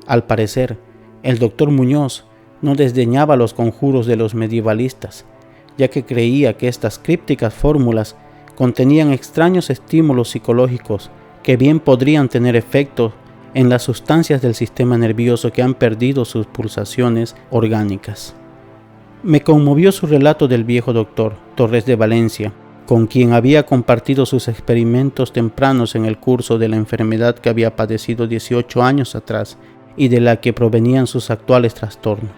Al parecer, el doctor Muñoz no desdeñaba los conjuros de los medievalistas, ya que creía que estas crípticas fórmulas contenían extraños estímulos psicológicos que bien podrían tener efecto en las sustancias del sistema nervioso que han perdido sus pulsaciones orgánicas. Me conmovió su relato del viejo doctor Torres de Valencia, con quien había compartido sus experimentos tempranos en el curso de la enfermedad que había padecido 18 años atrás y de la que provenían sus actuales trastornos.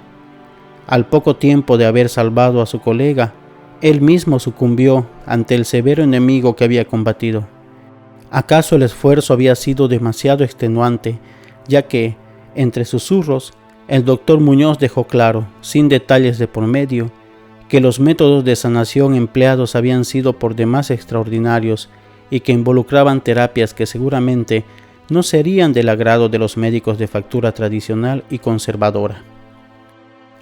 Al poco tiempo de haber salvado a su colega, él mismo sucumbió ante el severo enemigo que había combatido. ¿Acaso el esfuerzo había sido demasiado extenuante, ya que, entre susurros, el doctor Muñoz dejó claro, sin detalles de por medio, que los métodos de sanación empleados habían sido por demás extraordinarios y que involucraban terapias que seguramente no serían del agrado de los médicos de factura tradicional y conservadora?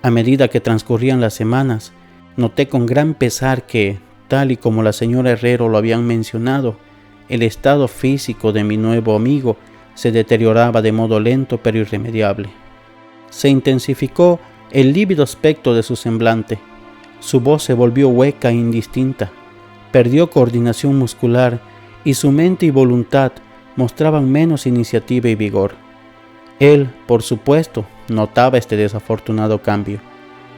A medida que transcurrían las semanas, noté con gran pesar que, tal y como la señora Herrero lo habían mencionado, el estado físico de mi nuevo amigo se deterioraba de modo lento pero irremediable. Se intensificó el lívido aspecto de su semblante, su voz se volvió hueca e indistinta, perdió coordinación muscular y su mente y voluntad mostraban menos iniciativa y vigor. Él, por supuesto, notaba este desafortunado cambio,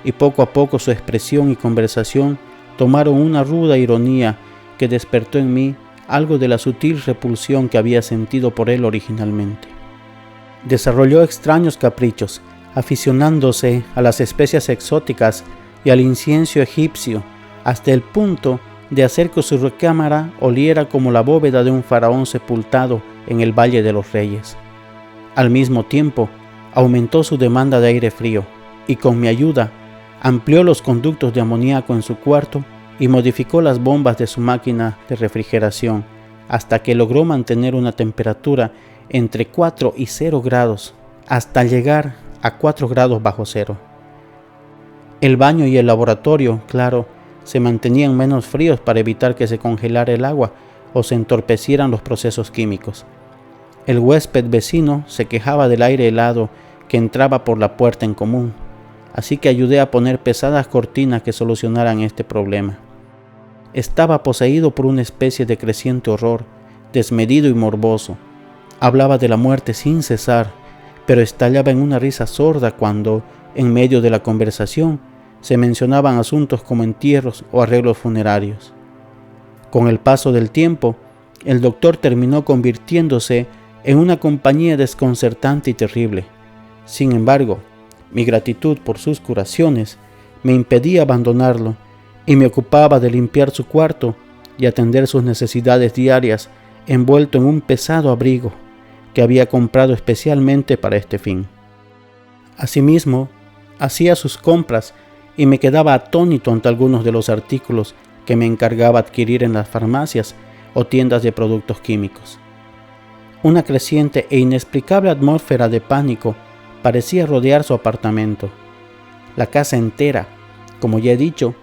y poco a poco su expresión y conversación tomaron una ruda ironía que despertó en mí algo de la sutil repulsión que había sentido por él originalmente. Desarrolló extraños caprichos, aficionándose a las especias exóticas y al incienso egipcio, hasta el punto de hacer que su recámara oliera como la bóveda de un faraón sepultado en el Valle de los Reyes. Al mismo tiempo, aumentó su demanda de aire frío y con mi ayuda amplió los conductos de amoníaco en su cuarto y modificó las bombas de su máquina de refrigeración hasta que logró mantener una temperatura entre 4 y 0 grados, hasta llegar a 4 grados bajo cero. El baño y el laboratorio, claro, se mantenían menos fríos para evitar que se congelara el agua o se entorpecieran los procesos químicos. El huésped vecino se quejaba del aire helado que entraba por la puerta en común, así que ayudé a poner pesadas cortinas que solucionaran este problema. Estaba poseído por una especie de creciente horror, desmedido y morboso. Hablaba de la muerte sin cesar, pero estallaba en una risa sorda cuando, en medio de la conversación, se mencionaban asuntos como entierros o arreglos funerarios. Con el paso del tiempo, el doctor terminó convirtiéndose en una compañía desconcertante y terrible. Sin embargo, mi gratitud por sus curaciones me impedía abandonarlo y me ocupaba de limpiar su cuarto y atender sus necesidades diarias envuelto en un pesado abrigo que había comprado especialmente para este fin. Asimismo, hacía sus compras y me quedaba atónito ante algunos de los artículos que me encargaba adquirir en las farmacias o tiendas de productos químicos. Una creciente e inexplicable atmósfera de pánico parecía rodear su apartamento. La casa entera, como ya he dicho,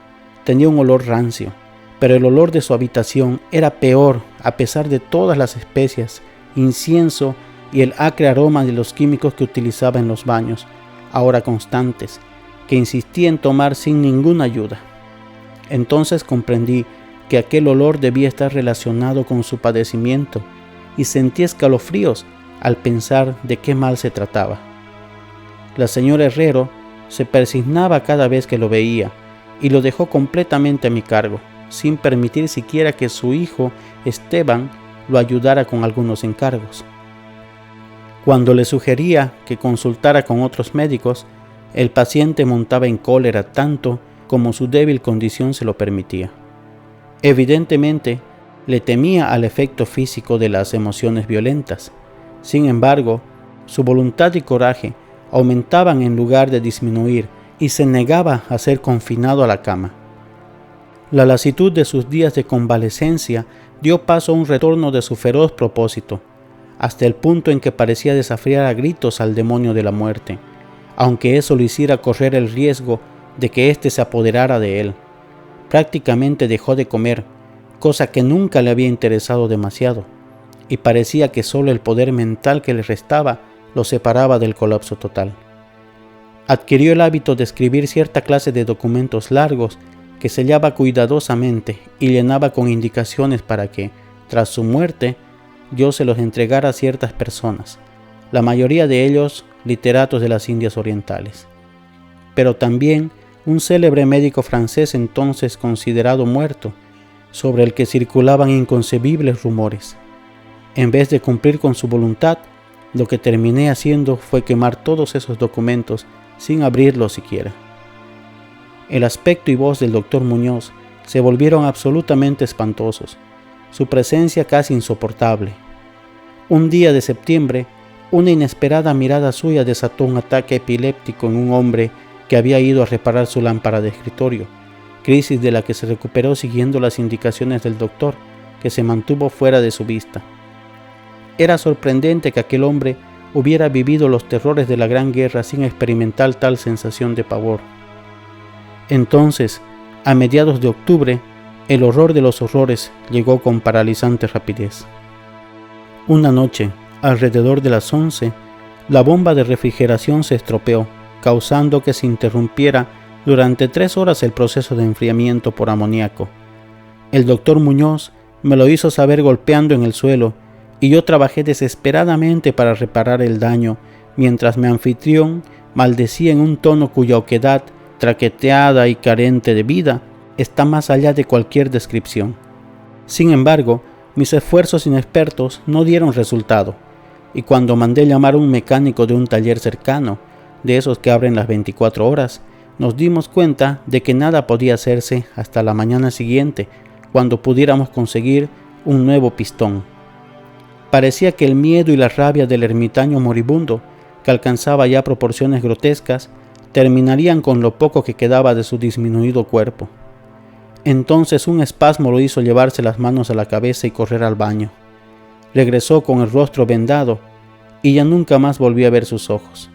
tenía un olor rancio, pero el olor de su habitación era peor a pesar de todas las especias, incienso y el acre aroma de los químicos que utilizaba en los baños, ahora constantes, que insistía en tomar sin ninguna ayuda. Entonces comprendí que aquel olor debía estar relacionado con su padecimiento y sentí escalofríos al pensar de qué mal se trataba. La señora Herrero se persignaba cada vez que lo veía y lo dejó completamente a mi cargo, sin permitir siquiera que su hijo Esteban lo ayudara con algunos encargos. Cuando le sugería que consultara con otros médicos, el paciente montaba en cólera tanto como su débil condición se lo permitía. Evidentemente, le temía al efecto físico de las emociones violentas. Sin embargo, su voluntad y coraje aumentaban en lugar de disminuir y se negaba a ser confinado a la cama. La lasitud de sus días de convalecencia dio paso a un retorno de su feroz propósito, hasta el punto en que parecía desafiar a gritos al demonio de la muerte, aunque eso lo hiciera correr el riesgo de que éste se apoderara de él. Prácticamente dejó de comer, cosa que nunca le había interesado demasiado, y parecía que solo el poder mental que le restaba lo separaba del colapso total. Adquirió el hábito de escribir cierta clase de documentos largos que sellaba cuidadosamente y llenaba con indicaciones para que, tras su muerte, yo se los entregara a ciertas personas, la mayoría de ellos literatos de las Indias Orientales. Pero también un célebre médico francés entonces considerado muerto, sobre el que circulaban inconcebibles rumores. En vez de cumplir con su voluntad, lo que terminé haciendo fue quemar todos esos documentos sin abrirlos siquiera. El aspecto y voz del doctor Muñoz se volvieron absolutamente espantosos, su presencia casi insoportable. Un día de septiembre, una inesperada mirada suya desató un ataque epiléptico en un hombre que había ido a reparar su lámpara de escritorio, crisis de la que se recuperó siguiendo las indicaciones del doctor, que se mantuvo fuera de su vista. Era sorprendente que aquel hombre hubiera vivido los terrores de la Gran Guerra sin experimentar tal sensación de pavor. Entonces, a mediados de octubre, el horror de los horrores llegó con paralizante rapidez. Una noche, alrededor de las 11, la bomba de refrigeración se estropeó, causando que se interrumpiera durante 3 horas el proceso de enfriamiento por amoníaco. El doctor Muñoz me lo hizo saber golpeando en el suelo, y yo trabajé desesperadamente para reparar el daño, mientras mi anfitrión maldecía en un tono cuya oquedad, traqueteada y carente de vida, está más allá de cualquier descripción. Sin embargo, mis esfuerzos inexpertos no dieron resultado, y cuando mandé llamar a un mecánico de un taller cercano, de esos que abren las 24 horas, nos dimos cuenta de que nada podía hacerse hasta la mañana siguiente, cuando pudiéramos conseguir un nuevo pistón. Parecía que el miedo y la rabia del ermitaño moribundo, que alcanzaba ya proporciones grotescas, terminarían con lo poco que quedaba de su disminuido cuerpo. Entonces un espasmo lo hizo llevarse las manos a la cabeza y correr al baño. Regresó con el rostro vendado y ya nunca más volví a ver sus ojos.